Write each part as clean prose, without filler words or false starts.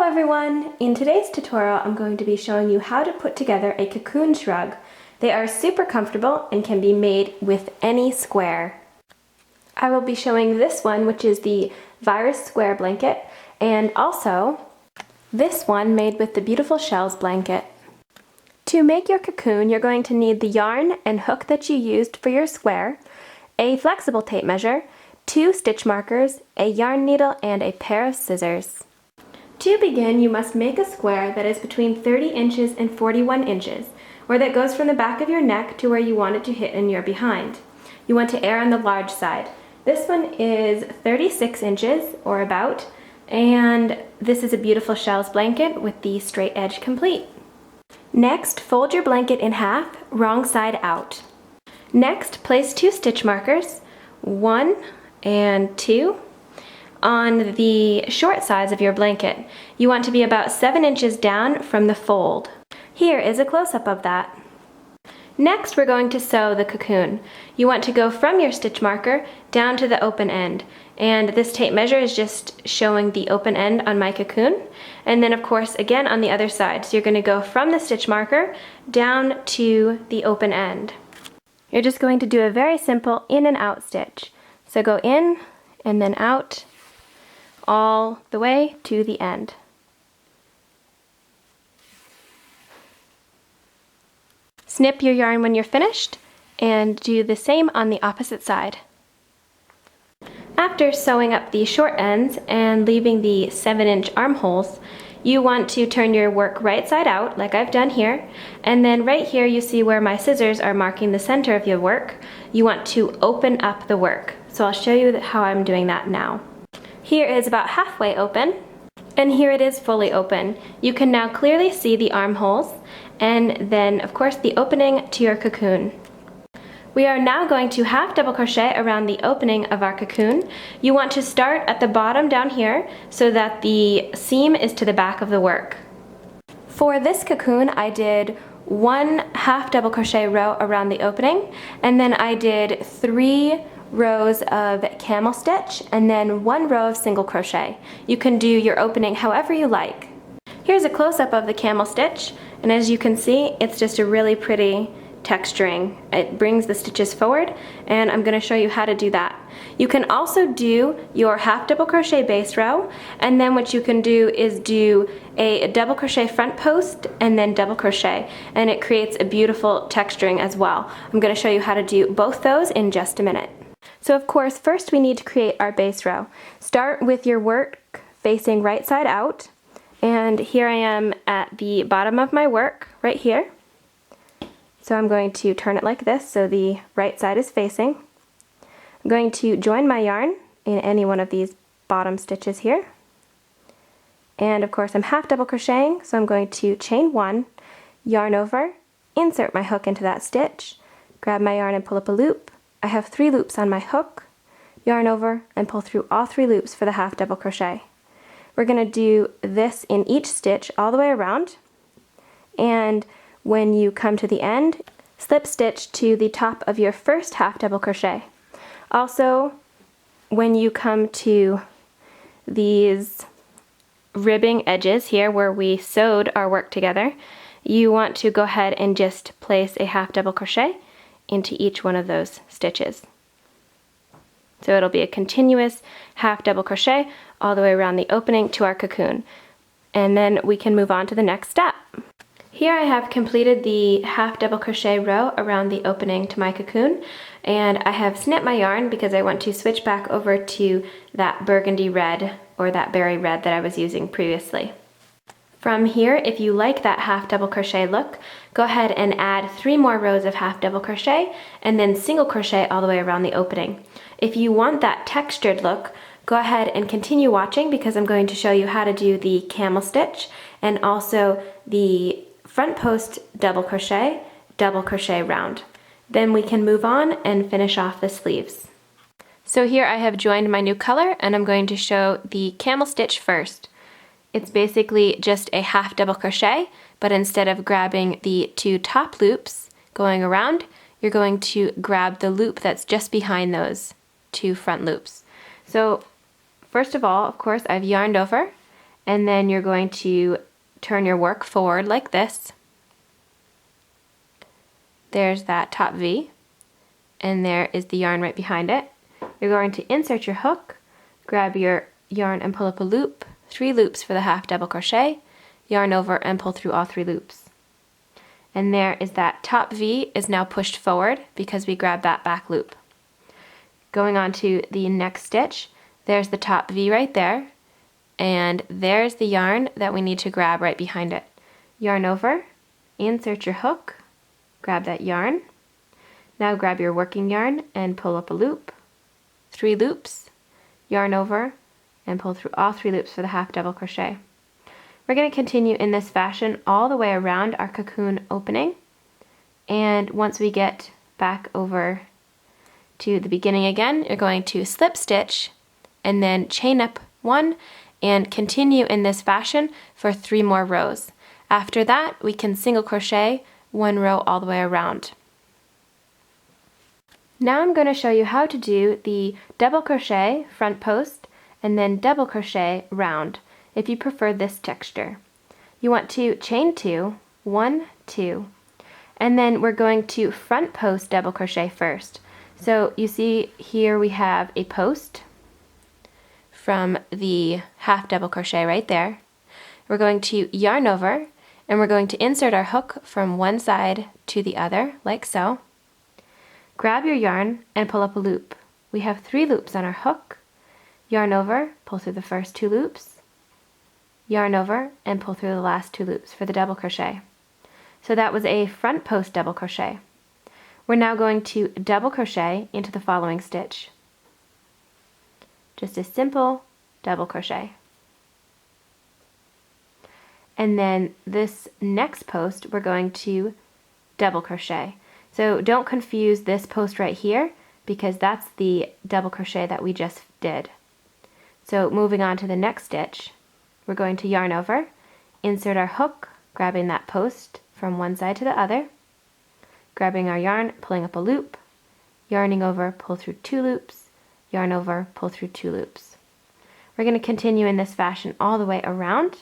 everyone! In today's tutorial I'm going to be showing you how to put together a cocoon shrug. They are super comfortable and can be made with any square. I will be showing this one, which is the virus square blanket, and also this one made with the beautiful shells blanket. To make your cocoon, you're going to need the yarn and hook that you used for your square, a flexible tape measure, 2 stitch markers, a yarn needle, and a pair of scissors. To begin, you must make a square that is between 30 inches and 41 inches, or that goes from the back of your neck to where you want it to hit in your behind. You want to err on the large side. This one is 36 inches, or about, and this is a beautiful shells blanket with the straight edge complete. Next, fold your blanket in half, wrong side out. Next, place 2 stitch markers, 1 and 2, on the short sides of your blanket. You want to be about 7 inches down from the fold. Here is a close-up of that. Next, we're going to sew the cocoon. You want to go from your stitch marker down to the open end. And this tape measure is just showing the open end on my cocoon. And then of course, again on the other side. So you're going to go from the stitch marker down to the open end. You're just going to do a very simple in and out stitch. So go in and then out all the way to the end. Snip your yarn when you're finished and do the same on the opposite side. After sewing up the short ends and leaving the 7-inch armholes, you want to turn your work right side out like I've done here, and then right here you see where my scissors are marking the center of your work. You want to open up the work. So I'll show you how I'm doing that now. Here is about halfway open, and here it is fully open. You can now clearly see the armholes, and then of course the opening to your cocoon. We are now going to half double crochet around the opening of our cocoon. You want to start at the bottom down here so that the seam is to the back of the work. For this cocoon, I did 1 half double crochet row around the opening, and then I did 3 rows of camel stitch and then 1 row of single crochet. You can do your opening however you like. Here's a close-up of the camel stitch, and as you can see, it's just a really pretty texturing. It brings the stitches forward, and I'm going to show you how to do that. You can also do your half double crochet base row, and then what you can do is do a double crochet front post and then double crochet, and it creates a beautiful texturing as well. I'm going to show you how to do both those in just a minute. So of course, first we need to create our base row. Start with your work facing right side out, and here I am at the bottom of my work right here. So I'm going to turn it like this so the right side is facing. I'm going to join my yarn in any one of these bottom stitches here. And of course I'm half double crocheting, so I'm going to chain 1, yarn over, insert my hook into that stitch, grab my yarn and pull up a loop. I have 3 loops on my hook, yarn over, and pull through all 3 loops for the half double crochet. We're going to do this in each stitch all the way around, and when you come to the end, slip stitch to the top of your first half double crochet. Also, when you come to these ribbing edges here where we sewed our work together, you want to go ahead and just place a half double crochet into each one of those stitches. So it'll be a continuous half double crochet all the way around the opening to our cocoon. And then we can move on to the next step. Here I have completed the half double crochet row around the opening to my cocoon, and I have snipped my yarn because I want to switch back over to that burgundy red or that berry red that I was using previously. From here, if you like that half double crochet look, go ahead and add 3 more rows of half double crochet and then single crochet all the way around the opening. If you want that textured look, go ahead and continue watching because I'm going to show you how to do the camel stitch and also the front post double crochet round. Then we can move on and finish off the sleeves. So here I have joined my new color, and I'm going to show the camel stitch first. It's basically just a half double crochet, but instead of grabbing the 2 top loops going around, you're going to grab the loop that's just behind those 2 front loops. So first of all, of course, I've yarned over and then you're going to turn your work forward like this. There's that top V, and there is the yarn right behind it. You're going to insert your hook, grab your yarn and pull up a loop, 3 loops for the half double crochet, yarn over and pull through all 3 loops. And there is that top V is now pushed forward because we grabbed that back loop. Going on to the next stitch, there's the top V right there, and there's the yarn that we need to grab right behind it. Yarn over, insert your hook, grab that yarn. Now grab your working yarn and pull up a loop, 3 loops, yarn over, and pull through all 3 loops for the half double crochet. We're going to continue in this fashion all the way around our cocoon opening, and once we get back over to the beginning again, you're going to slip stitch and then chain up 1 and continue in this fashion for 3 more rows. After that, we can single crochet 1 row all the way around. Now I'm going to show you how to do the double crochet front post and then double crochet round if you prefer this texture. You want to chain 2, 1, 2, and then we're going to front post double crochet first. So you see here we have a post from the half double crochet right there. We're going to yarn over, and we're going to insert our hook from one side to the other like so. Grab your yarn and pull up a loop. We have 3 loops on our hook. Yarn over, pull through the first 2 loops, yarn over, and pull through the last 2 loops for the double crochet. So that was a front post double crochet. We're now going to double crochet into the following stitch. Just a simple double crochet. And then this next post we're going to double crochet. So don't confuse this post right here because that's the double crochet that we just did. So moving on to the next stitch, we're going to yarn over, insert our hook, grabbing that post from one side to the other, grabbing our yarn, pulling up a loop, yarning over, pull through 2 loops, yarn over, pull through 2 loops. We're going to continue in this fashion all the way around.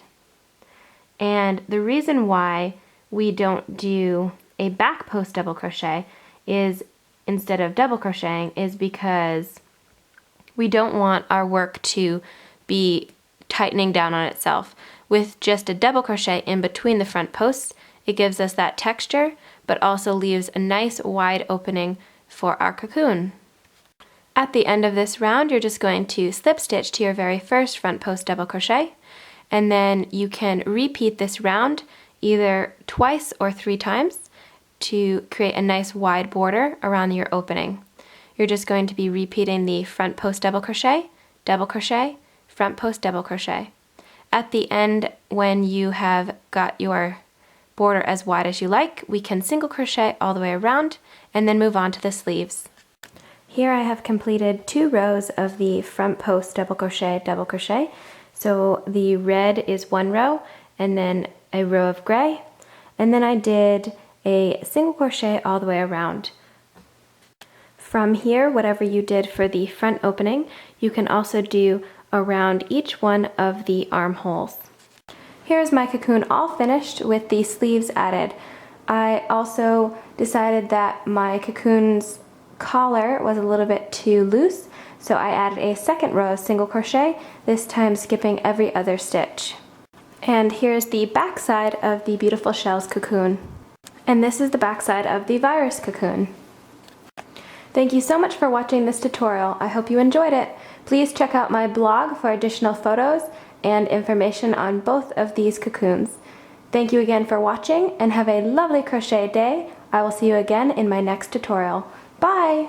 And the reason why we don't do a back post double crochet is instead of double crocheting is because we don't want our work to be tightening down on itself. With just a double crochet in between the front posts, it gives us that texture, but also leaves a nice wide opening for our cocoon. At the end of this round, you're just going to slip stitch to your very first front post double crochet, and then you can repeat this round either twice or 3 times to create a nice wide border around your opening. You're just going to be repeating the front post double crochet, front post double crochet. At the end, when you have got your border as wide as you like, we can single crochet all the way around and then move on to the sleeves. Here I have completed 2 rows of the front post double crochet. So the red is 1 row and then a row of gray, and then I did a single crochet all the way around. From here, whatever you did for the front opening, you can also do around each one of the armholes. Here's my cocoon all finished with the sleeves added. I also decided that my cocoon's collar was a little bit too loose, so I added a second row of single crochet, this time skipping every other stitch. And here's the back side of the Beautiful Shells cocoon. And this is the back side of the Virus cocoon. Thank you so much for watching this tutorial. I hope you enjoyed it. Please check out my blog for additional photos and information on both of these cocoons. Thank you again for watching and have a lovely crochet day. I will see you again in my next tutorial. Bye!